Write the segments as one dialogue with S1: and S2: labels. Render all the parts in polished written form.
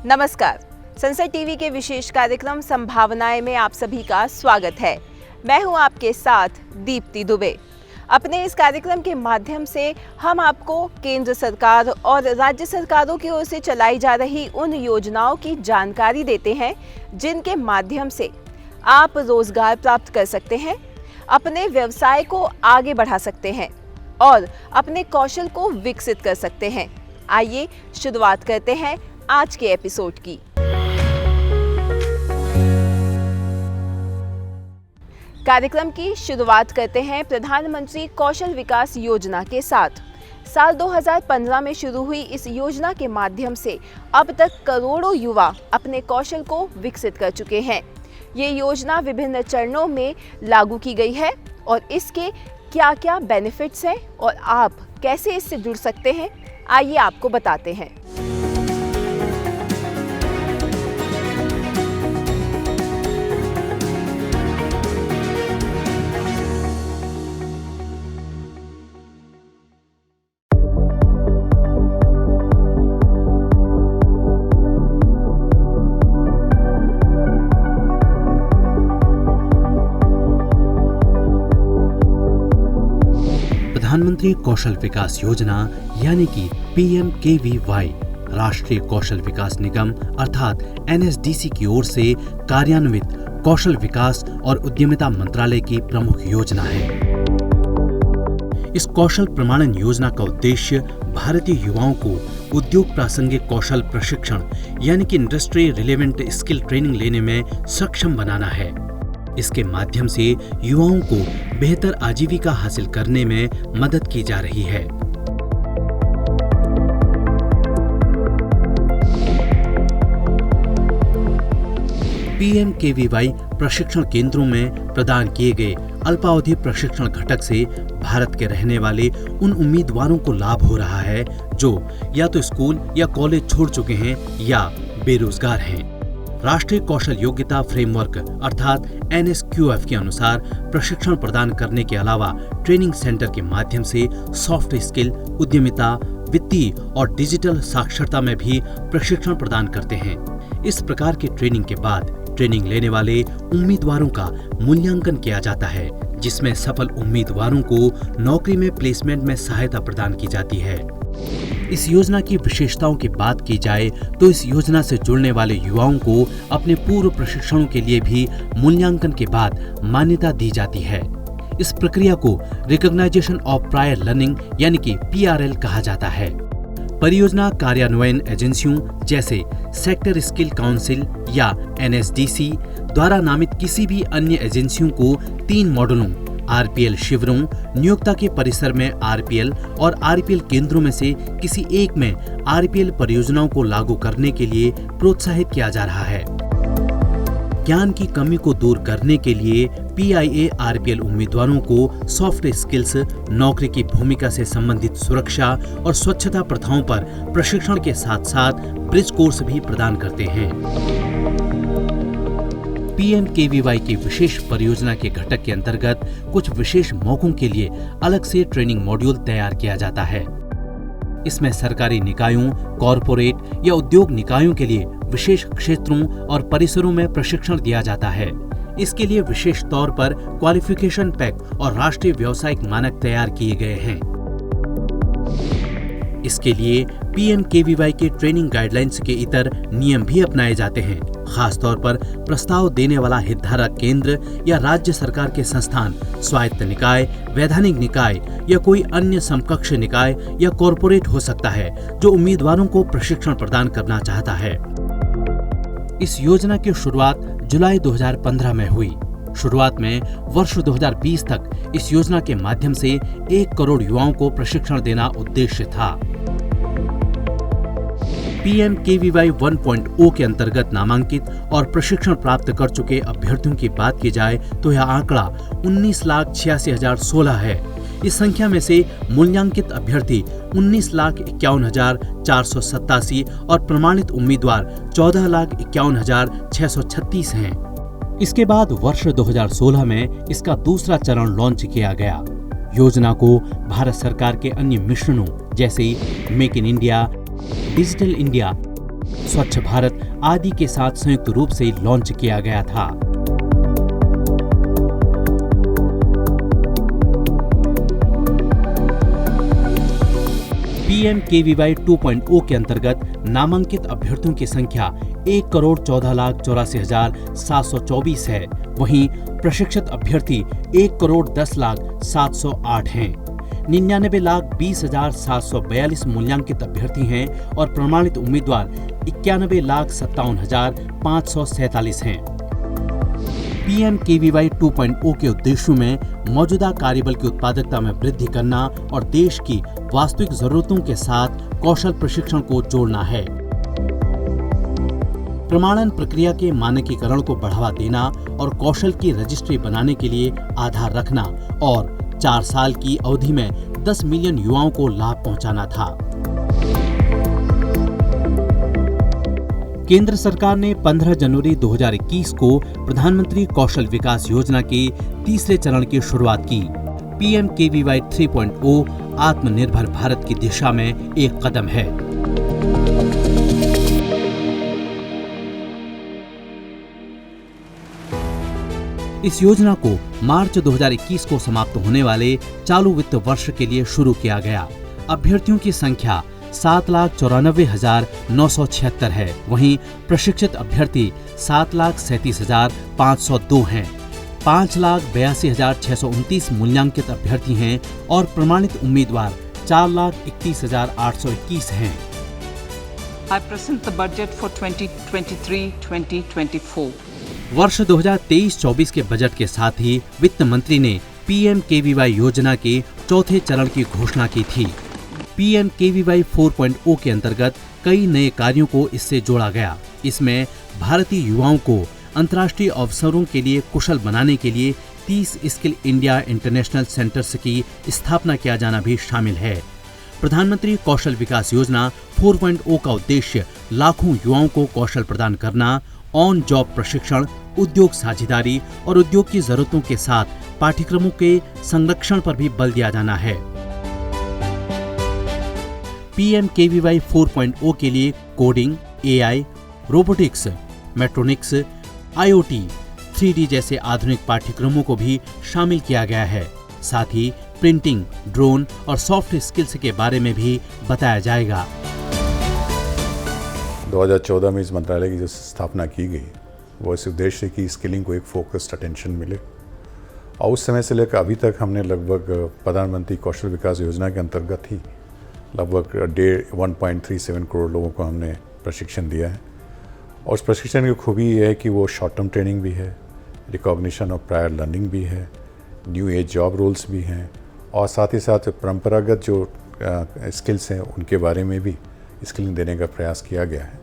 S1: नमस्कार, संसद टीवी के विशेष कार्यक्रम संभावनाएं में आप सभी का स्वागत है। मैं हूं आपके साथ दीप्ति दुबे। अपने इस कार्यक्रम के माध्यम से हम आपको केंद्र सरकार और राज्य सरकारों की ओर से चलाई जा रही उन योजनाओं की जानकारी देते हैं जिनके माध्यम से आप रोजगार प्राप्त कर सकते हैं, अपने व्यवसाय को आगे बढ़ा सकते हैं और अपने कौशल को विकसित कर सकते हैं। आइए शुरुआत करते हैं आज के एपिसोड की। कार्यक्रम की शुरुआत करते हैं प्रधानमंत्री कौशल विकास योजना के साथ। साल 2015 में शुरू हुई इस योजना के माध्यम से अब तक करोड़ों युवा अपने कौशल को विकसित कर चुके हैं। ये योजना विभिन्न चरणों में लागू की गई है और इसके क्या क्या बेनिफिट्स हैं और आप कैसे इससे जुड़ सकते हैं, आइए आपको बताते हैं।
S2: प्रधानमंत्री कौशल विकास योजना यानी कि PMKVY राष्ट्रीय कौशल विकास निगम अर्थात NSDC की ओर से कार्यान्वित कौशल विकास और उद्यमिता मंत्रालय की प्रमुख योजना है। इस कौशल प्रमाणन योजना का उद्देश्य भारतीय युवाओं को उद्योग प्रासंगिक कौशल प्रशिक्षण यानी कि इंडस्ट्री रिलेवेंट स्किल ट्रेनिंग लेने में सक्षम बनाना है। इसके माध्यम से युवाओं को बेहतर आजीविका हासिल करने में मदद की जा रही है। PMKVY प्रशिक्षण केंद्रों में प्रदान किए गए अल्पावधि प्रशिक्षण घटक से भारत के रहने वाले उन उम्मीदवारों को लाभ हो रहा है जो या तो स्कूल या कॉलेज छोड़ चुके हैं या बेरोजगार हैं। राष्ट्रीय कौशल योग्यता फ्रेमवर्क अर्थात NSQF के अनुसार प्रशिक्षण प्रदान करने के अलावा ट्रेनिंग सेंटर के माध्यम से सॉफ्ट स्किल, उद्यमिता, वित्तीय और डिजिटल साक्षरता में भी प्रशिक्षण प्रदान करते हैं। इस प्रकार की ट्रेनिंग के बाद ट्रेनिंग लेने वाले उम्मीदवारों का मूल्यांकन किया जाता है, जिसमें सफल उम्मीदवारों को नौकरी में प्लेसमेंट में सहायता प्रदान की जाती है। इस योजना की विशेषताओं की बात की जाए तो इस योजना से जुड़ने वाले युवाओं को अपने पूर्व प्रशिक्षणों के लिए भी मूल्यांकन के बाद मान्यता दी जाती है। इस प्रक्रिया को रिकॉग्नाइजेशन ऑफ प्रायर लर्निंग यानी कि PRL कहा जाता है। परियोजना कार्यान्वयन एजेंसियों जैसे सेक्टर स्किल काउंसिल या NSDC द्वारा नामित किसी भी अन्य एजेंसियों को 3 मॉडलों RPL शिविरों, नियोक्ता के परिसर में RPL और RPL केंद्रों में से किसी एक में RPL परियोजनाओं को लागू करने के लिए प्रोत्साहित किया जा रहा है। ज्ञान की कमी को दूर करने के लिए PIA RPL उम्मीदवारों को सॉफ्ट स्किल्स, नौकरी की भूमिका से संबंधित सुरक्षा और स्वच्छता प्रथाओं पर प्रशिक्षण के साथ साथ ब्रिज कोर्स भी प्रदान करते हैं। PMKVY की विशेष परियोजना के घटक के अंतर्गत कुछ विशेष मौकों के लिए अलग से ट्रेनिंग मॉड्यूल तैयार किया जाता है। इसमें सरकारी निकायों, कॉरपोरेट या उद्योग निकायों के लिए विशेष क्षेत्रों और परिसरों में प्रशिक्षण दिया जाता है। इसके लिए विशेष तौर पर क्वालिफिकेशन पैक और राष्ट्रीय व्यावसायिक मानक तैयार किए गए हैं। इसके लिए PMKVY के ट्रेनिंग गाइडलाइंस के इतर नियम भी अपनाए जाते हैं। खास तौर पर प्रस्ताव देने वाला हितधारक केंद्र या राज्य सरकार के संस्थान, स्वायत्त निकाय, वैधानिक निकाय या कोई अन्य समकक्ष निकाय या कॉरपोरेट हो सकता है जो उम्मीदवारों को प्रशिक्षण प्रदान करना चाहता है। इस योजना की शुरुआत जुलाई 2015 में हुई। शुरुआत में वर्ष 2020 तक इस योजना के माध्यम से 1 करोड़ युवाओं को प्रशिक्षण देना उद्देश्य था। PMKVY 1.0 के अंतर्गत नामांकित और प्रशिक्षण प्राप्त कर चुके अभ्यर्थियों की बात की जाए तो यह आंकड़ा 19,86,016 है। इस संख्या में से मूल्यांकित अभ्यर्थी 19,51,487 और प्रमाणित उम्मीदवार 14,51,636 हैं। इसके बाद वर्ष 2016 में इसका दूसरा चरण लॉन्च किया गया। योजना को भारत सरकार के अन्य मिशनों जैसे make in India, digital India, स्वच्छ भारत आदि के साथ संयुक्त रूप से लॉन्च किया गया था। PMKVY 2.0 के अंतर्गत नामांकित अभ्यर्थियों की संख्या 1,14,84,724 है। वहीं प्रशिक्षित अभ्यर्थी 1,10,10,708 हैं। 99,20,742 मूल्यांकित अभ्यर्थी हैं और प्रमाणित उम्मीदवार 91,57,547 हैं। PMKVY 2.0 के उद्देश्यों में मौजूदा कार्यबल की उत्पादकता में वृद्धि करना और देश की वास्तविक जरूरतों के साथ कौशल प्रशिक्षण को जोड़ना है। प्रमाणन प्रक्रिया के मानकीकरण को बढ़ावा देना और कौशल की रजिस्ट्री बनाने के लिए आधार रखना और 4 साल की अवधि में 10 मिलियन युवाओं को लाभ पहुंचाना था। केंद्र सरकार ने 15 जनवरी 2021 को प्रधानमंत्री कौशल विकास योजना के तीसरे चरण की शुरुआत की। PMKVY 3.0 आत्मनिर्भर भारत की दिशा में एक कदम है। इस योजना को मार्च 2021 को समाप्त होने वाले चालू वित्त वर्ष के लिए शुरू किया गया। अभ्यर्थियों की संख्या 7,94,976 है। वहीं प्रशिक्षित अभ्यर्थी 7,37,502 हैं। 5,82,629 मूल्यांकित अभ्यर्थी हैं और प्रमाणित उम्मीदवार 4,31,821 हैं।
S3: I present the budget for 2023-2024.
S2: वर्ष 2023-24 के बजट के साथ ही वित्त मंत्री ने PMKVY योजना के चौथे चरण की घोषणा की थी। PMKVY 4.0 के अंतर्गत कई नए कार्यों को इससे जोड़ा गया। इसमें भारतीय युवाओं को अंतर्राष्ट्रीय अवसरों के लिए कुशल बनाने के लिए 30 स्किल इंडिया इंटरनेशनल सेंटर्स की स्थापना किया जाना भी शामिल है। प्रधानमंत्री कौशल विकास योजना 4.0 का उद्देश्य लाखों युवाओं को कौशल प्रदान करना, ऑन जॉब प्रशिक्षण, उद्योग साझेदारी और उद्योग की जरूरतों के साथ पाठ्यक्रमों के संरक्षण पर भी बल दिया जाना है। PMKVY 4.0 के लिए coding, AI, robotics, mechatronics, IoT, 3D जैसे आधुनिक पाठ्यक्रमों को भी शामिल किया गया है। साथ ही प्रिंटिंग, ड्रोन और सॉफ्ट स्किल्स के बारे में भी बताया जाएगा।
S4: 2014 में इस मंत्रालय की जो स्थापना की गई वो इस उद्देश्य की स्किलिंग को एक फोकस्ड अटेंशन मिले और उस समय से लेकर अभी तक हमने लगभग प्रधानमंत्री कौशल विकास योजना के अंतर्गत ही लगभग 1.37 करोड़ लोगों को हमने प्रशिक्षण दिया है। और उस प्रशिक्षण की खूबी ये है कि वो शॉर्ट टर्म ट्रेनिंग भी है, रिकॉग्निशन ऑफ प्रायर लर्निंग भी है, न्यू एज जॉब रोल्स भी हैं और साथ ही साथ परंपरागत जो स्किल्स हैं उनके बारे में भी स्किलिंग देने का प्रयास किया गया है।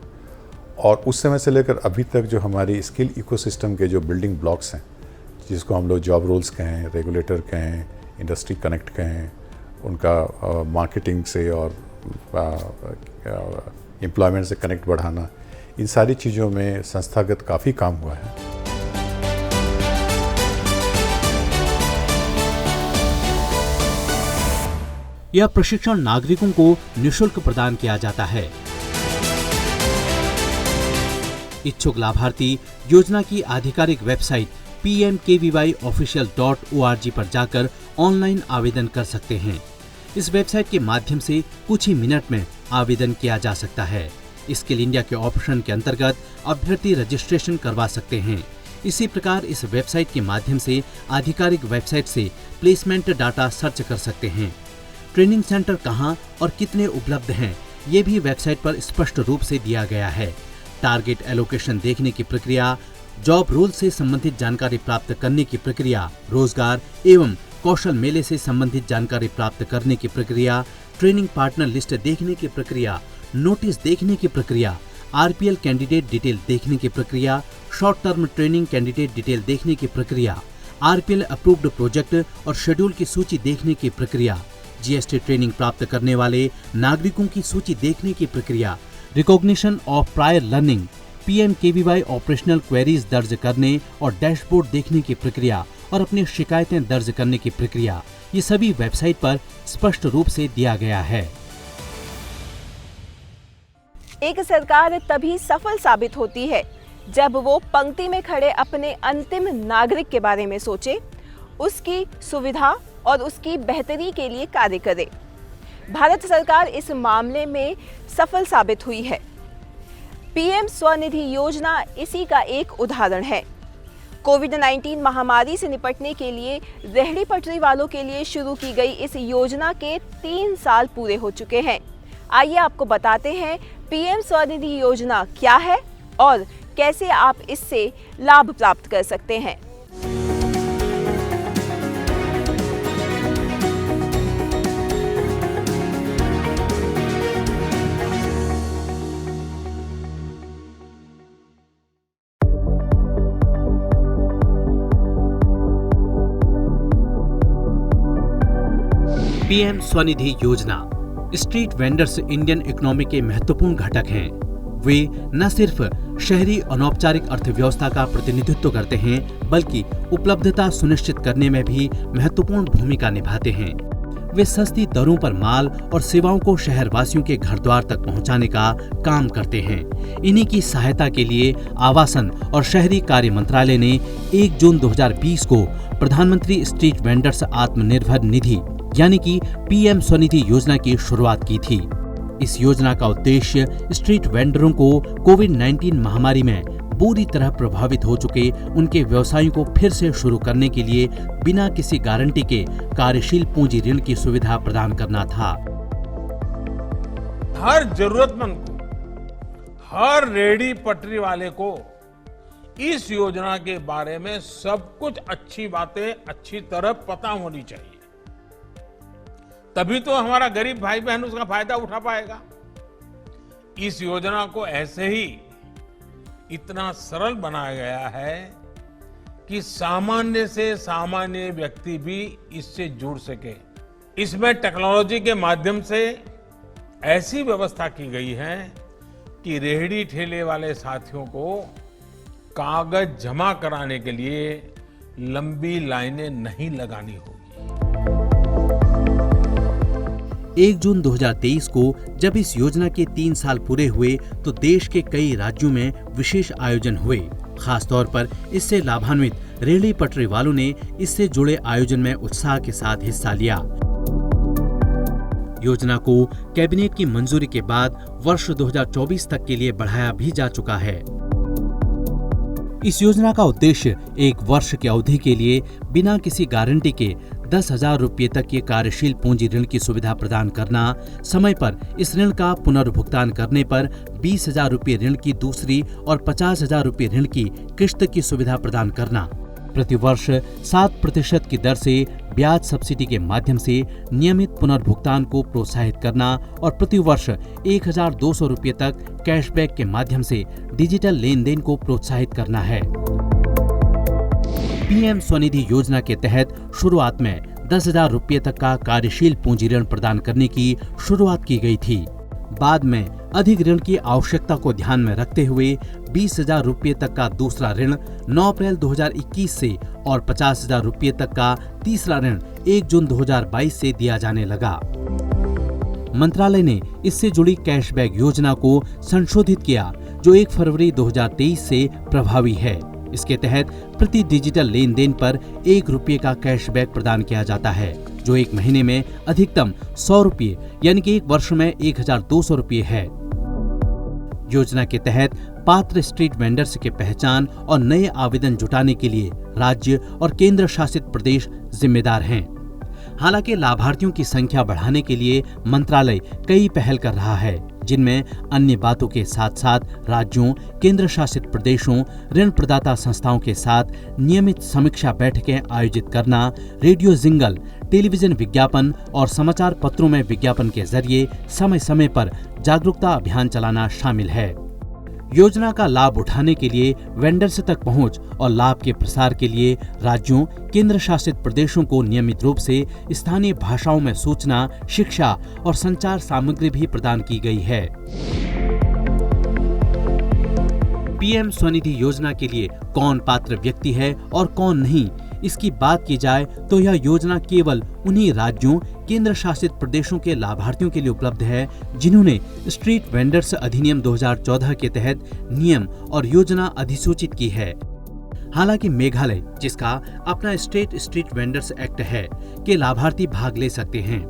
S4: और उस समय से लेकर अभी तक जो हमारी स्किल इकोसिस्टम के जो बिल्डिंग ब्लॉक्स हैं, जिसको हम लोग जॉब रोल्स कहें, रेगुलेटर कहें, इंडस्ट्री कनेक्ट कहें, उनका मार्केटिंग से और एम्प्लॉयमेंट से कनेक्ट बढ़ाना, इन सारी चीज़ों में संस्थागत काफ़ी काम हुआ है।
S2: यह प्रशिक्षण नागरिकों को निःशुल्क प्रदान किया जाता है। इच्छुक लाभार्थी योजना की आधिकारिक वेबसाइट pmkvyofficial.org पर जाकर ऑनलाइन आवेदन कर सकते हैं। इस वेबसाइट के माध्यम से कुछ ही मिनट में आवेदन किया जा सकता है। स्किल इंडिया के ऑप्शन के अंतर्गत अभ्यर्थी रजिस्ट्रेशन करवा सकते हैं। इसी प्रकार इस वेबसाइट के माध्यम से आधिकारिक वेबसाइट से प्लेसमेंट डाटा सर्च कर सकते हैं। ट्रेनिंग सेंटर कहां और कितने उपलब्ध हैं, ये भी वेबसाइट पर स्पष्ट रूप से दिया गया है। टारगेट एलोकेशन देखने की प्रक्रिया, जॉब रोल से संबंधित जानकारी प्राप्त करने की प्रक्रिया, रोजगार एवं कौशल मेले से संबंधित जानकारी प्राप्त करने की प्रक्रिया, ट्रेनिंग पार्टनर लिस्ट देखने की प्रक्रिया, नोटिस देखने की प्रक्रिया, RPL कैंडिडेट डिटेल देखने की प्रक्रिया, short term training candidate detail देखने की प्रक्रिया, RPL अप्रूव्ड प्रोजेक्ट और शेड्यूल की सूची देखने की प्रक्रिया, GST ट्रेनिंग प्राप्त करने वाले नागरिकों की सूची देखने की प्रक्रिया, recognition of prior learning, PMKVY operational queries दर्ज करने और डैशबोर्ड देखने की प्रक्रिया और अपनी शिकायतें दर्ज करने की प्रक्रिया, ये सभी वेबसाइट पर स्पष्ट रूप से दिया गया है।
S1: एक सरकार तभी सफल साबित होती है जब वो पंक्ति में खड़े अपने अंतिम नागरिक के बारे में सोचे, उसकी सुविधा और उसकी बेहतरी के लिए कार्य करे। भारत सरकार इस मामले में सफल साबित हुई है। पीएम स्वनिधि योजना इसी का एक उदाहरण है। कोविड-19 महामारी से निपटने के लिए रेहड़ी पटरी वालों के लिए शुरू की गई इस योजना के 3 साल पूरे हो चुके हैं। आइए आपको बताते हैं पीएम स्वनिधि योजना क्या है और कैसे आप इससे लाभ प्राप्त कर सकते हैं।
S2: पीएम स्वनिधि योजना स्ट्रीट वेंडर्स इंडियन इकोनॉमी के महत्वपूर्ण घटक हैं। वे न सिर्फ शहरी अनौपचारिक अर्थव्यवस्था का प्रतिनिधित्व करते हैं, बल्कि उपलब्धता सुनिश्चित करने में भी महत्वपूर्ण भूमिका निभाते हैं। वे सस्ती दरों पर माल और सेवाओं को शहरवासियों के घर द्वार तक पहुंचाने का काम करते हैं। इन्हीं की सहायता के लिए आवासन और शहरी कार्य मंत्रालय ने 1 जून 2020 को प्रधानमंत्री स्ट्रीट वेंडर्स आत्मनिर्भर निधि यानी कि पीएम स्वनिधि योजना की शुरुआत की थी। इस योजना का उद्देश्य स्ट्रीट वेंडरों को कोविड-19 महामारी में बुरी तरह प्रभावित हो चुके उनके व्यवसायों को फिर से शुरू करने के लिए बिना किसी गारंटी के कार्यशील पूंजी ऋण की सुविधा प्रदान करना था।
S5: हर जरूरतमंद को, हर रेहड़ी पटरी वाले को इस योजना के बारे में सब कुछ अच्छी बातें अच्छी तरह पता होनी चाहिए, तभी तो हमारा गरीब भाई बहन उसका फायदा उठा पाएगा। इस योजना को ऐसे ही इतना सरल बनाया गया है कि सामान्य से सामान्य व्यक्ति भी इससे जुड़ सके। इसमें टेक्नोलॉजी के माध्यम से ऐसी व्यवस्था की गई है कि रेहड़ी ठेले वाले साथियों को कागज जमा कराने के लिए लंबी लाइनें नहीं लगानी होगी।
S2: 1 जून 2023 को जब इस योजना के 3 साल पूरे हुए तो देश के कई राज्यों में विशेष आयोजन हुए। खासतौर पर इससे लाभान्वित रेहड़ी पटरी वालों ने इससे जुड़े आयोजन में उत्साह के साथ हिस्सा लिया। योजना को कैबिनेट की मंजूरी के बाद वर्ष 2024 तक के लिए बढ़ाया भी जा चुका है। इस योजना का उद्देश्य 1 वर्ष की अवधि के लिए बिना किसी गारंटी के 10,000 रुपये तक के कार्यशील पूंजी ऋण की सुविधा प्रदान करना, समय पर इस ऋण का पुनर्भुगतान करने पर 20,000 रुपये ऋण की दूसरी और 50,000 रुपये ऋण की किश्त की सुविधा प्रदान करना, प्रतिवर्ष 7% की दर से ब्याज सब्सिडी के माध्यम से नियमित पुनर्भुगतान को प्रोत्साहित करना और प्रतिवर्ष 1,200 रुपये तक कैशबैक के माध्यम से डिजिटल लेन देन को प्रोत्साहित करना है। पीएम स्वनिधि योजना के तहत शुरुआत में 10,000 रुपये तक का कार्यशील पूंजी ऋण प्रदान करने की शुरुआत की गई थी। बाद में अधिक ऋण की आवश्यकता को ध्यान में रखते हुए 20,000 रुपये तक का दूसरा ऋण 9 अप्रैल 2021 से और 50,000 रुपये तक का तीसरा ऋण 1 जून 2022 से दिया जाने लगा। मंत्रालय ने इससे जुड़ी कैशबैक योजना को संशोधित किया, जो 1 फरवरी 2023 से प्रभावी है। इसके तहत प्रति डिजिटल लेन देन पर 1 रुपये का कैशबैक प्रदान किया जाता है, जो 1 महीने में अधिकतम 100 रुपये यानी कि 1 वर्ष में 1,200 रुपये है। योजना के तहत पात्र स्ट्रीट वेंडर्स की पहचान और नए आवेदन जुटाने के लिए राज्य और केंद्र शासित प्रदेश जिम्मेदार हैं। हालांकि लाभार्थियों की संख्या बढ़ाने के लिए मंत्रालय कई पहल कर रहा है, जिनमें अन्य बातों के साथ साथ राज्यों, केंद्र शासित प्रदेशों, ऋण प्रदाता संस्थाओं के साथ नियमित समीक्षा बैठकें आयोजित करना, रेडियो जिंगल, टेलीविजन विज्ञापन और समाचार पत्रों में विज्ञापन के जरिए समय समय पर जागरूकता अभियान चलाना शामिल है। योजना का लाभ उठाने के लिए वेंडर्स तक पहुंच और लाभ के प्रसार के लिए राज्यों, केंद्र शासित प्रदेशों को नियमित रूप से स्थानीय भाषाओं में सूचना, शिक्षा और संचार सामग्री भी प्रदान की गई है। पीएम स्वनिधि योजना के लिए कौन पात्र व्यक्ति है और कौन नहीं, इसकी बात की जाए तो यह योजना केवल उन्हीं राज्यों, केंद्र शासित प्रदेशों के लाभार्थियों के लिए उपलब्ध है जिन्होंने स्ट्रीट वेंडर्स अधिनियम 2014 के तहत नियम और योजना अधिसूचित की है। हालांकि मेघालय, जिसका अपना स्टेट स्ट्रीट वेंडर्स एक्ट है, के लाभार्थी भाग ले सकते हैं।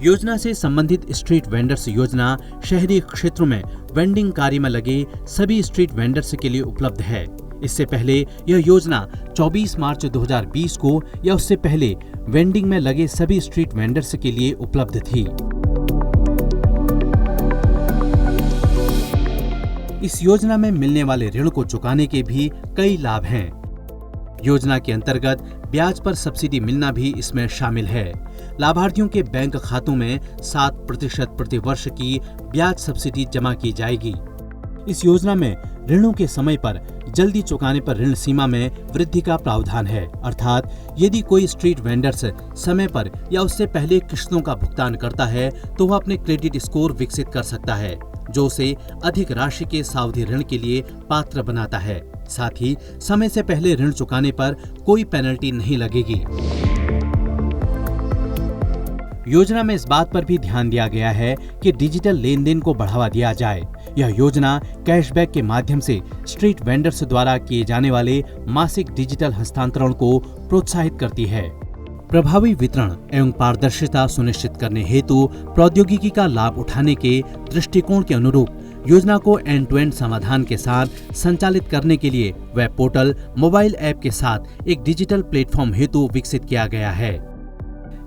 S2: योजना से संबंधित स्ट्रीट वेंडर्स योजना शहरी क्षेत्रों में वेंडिंग कार्य में लगे सभी स्ट्रीट वेंडर्स के लिए उपलब्ध है। इससे पहले यह योजना 24 मार्च 2020 को या उससे पहले वेंडिंग में लगे सभी स्ट्रीट वेंडर्स के लिए उपलब्ध थी। इस योजना में मिलने वाले ऋण को चुकाने के भी कई लाभ हैं। योजना के अंतर्गत ब्याज पर सब्सिडी मिलना भी इसमें शामिल है। लाभार्थियों के बैंक खातों में 7% प्रति वर्ष की ब्याज सब्सिडी जमा की जाएगी। इस योजना में ऋणों के समय पर जल्दी चुकाने पर ऋण सीमा में वृद्धि का प्रावधान है, अर्थात यदि कोई स्ट्रीट वेंडर्स समय पर या उससे पहले किस्तों का भुगतान करता है तो वह अपने क्रेडिट स्कोर विकसित कर सकता है, जो उसे अधिक राशि के सावधि ऋण के लिए पात्र बनाता है। साथ ही समय से पहले ऋण चुकाने पर कोई पेनल्टी नहीं लगेगी। योजना में इस बात पर भी ध्यान दिया गया है कि डिजिटल लेन देन को बढ़ावा दिया जाए। यह योजना कैशबैक के माध्यम से स्ट्रीट वेंडर्स द्वारा किए जाने वाले मासिक डिजिटल हस्तांतरण को प्रोत्साहित करती है। प्रभावी वितरण एवं पारदर्शिता सुनिश्चित करने हेतु प्रौद्योगिकी का लाभ उठाने के दृष्टिकोण के अनुरूप योजना को एंड टू एंड समाधान के साथ संचालित करने के लिए वेब पोर्टल, मोबाइल ऐप के साथ एक डिजिटल प्लेटफॉर्म हेतु विकसित किया गया है।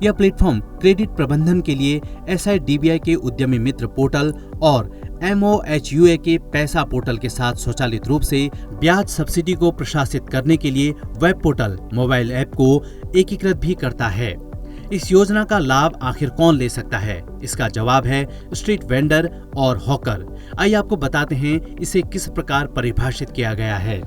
S2: यह प्लेटफॉर्म क्रेडिट प्रबंधन के लिए SIDBI के उद्यमी मित्र पोर्टल और MOHUA के पैसा पोर्टल के साथ स्वचालित रूप से ब्याज सब्सिडी को प्रशासित करने के लिए वेब पोर्टल, मोबाइल ऐप को एकीकृत भी करता है। इस योजना का लाभ आखिर कौन ले सकता है? इसका जवाब है स्ट्रीट वेंडर और हॉकर। आइए आपको बताते हैं इसे किस प्रकार परिभाषित किया गया है।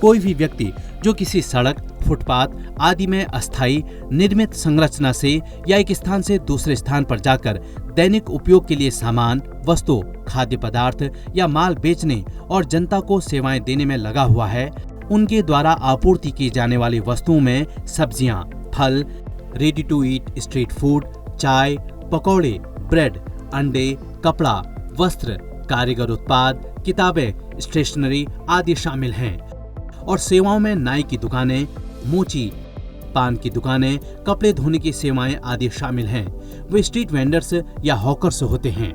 S2: कोई भी व्यक्ति जो किसी सड़क, फुटपाथ आदि में अस्थायी निर्मित संरचना से या एक स्थान से दूसरे स्थान पर जाकर दैनिक उपयोग के लिए सामान, वस्तु, खाद्य पदार्थ या माल बेचने और जनता को सेवाएं देने में लगा हुआ है, उनके द्वारा आपूर्ति की जाने वाली वस्तुओं में सब्जियां, फल, ready to eat street food, चाय, पकौड़े, ब्रेड, अंडे, कपड़ा, वस्त्र, कारीगर उत्पाद, किताबें, स्टेशनरी आदि शामिल हैं। और सेवाओं में नाई की दुकानें, मोची, पान की दुकानें, कपड़े धोने की सेवाएं आदि शामिल हैं। वे स्ट्रीट वेंडर्स या हॉकर्स होते हैं।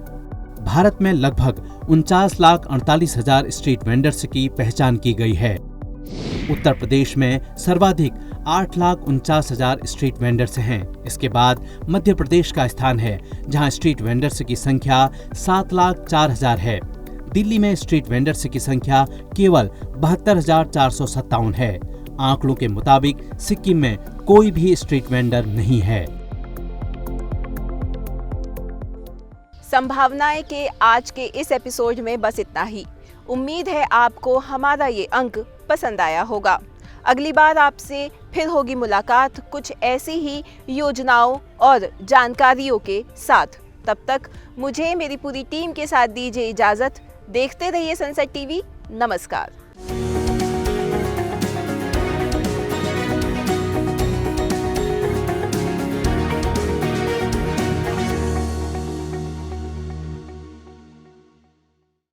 S2: भारत में लगभग 49,48,000 स्ट्रीट वेंडर्स की पहचान की गई है। उत्तर प्रदेश में सर्वाधिक 8,49,000 स्ट्रीट वेंडर्स हैं। इसके बाद मध्य प्रदेश का स्थान है, जहां स्ट्रीट वेंडर्स की संख्या 7,04,000 है। दिल्ली में स्ट्रीट वेंडर्स की संख्या केवल 72,457 है। आंकड़ों के मुताबिक सिक्किम में कोई भी स्ट्रीट वेंडर नहीं है।
S1: संभावनाएं के आज के इस एपिसोड में बस इतना ही। उम्मीद है आपको हमारा ये अंक पसंद आया होगा। अगली बार आपसे फिर होगी मुलाकात कुछ ऐसी ही योजनाओं और जानकारियों के साथ। तब तक मुझे मेरी पूरी टीम के साथ दीजिए इजाजत। देखते रहिए सनसेट टीवी। नमस्कार।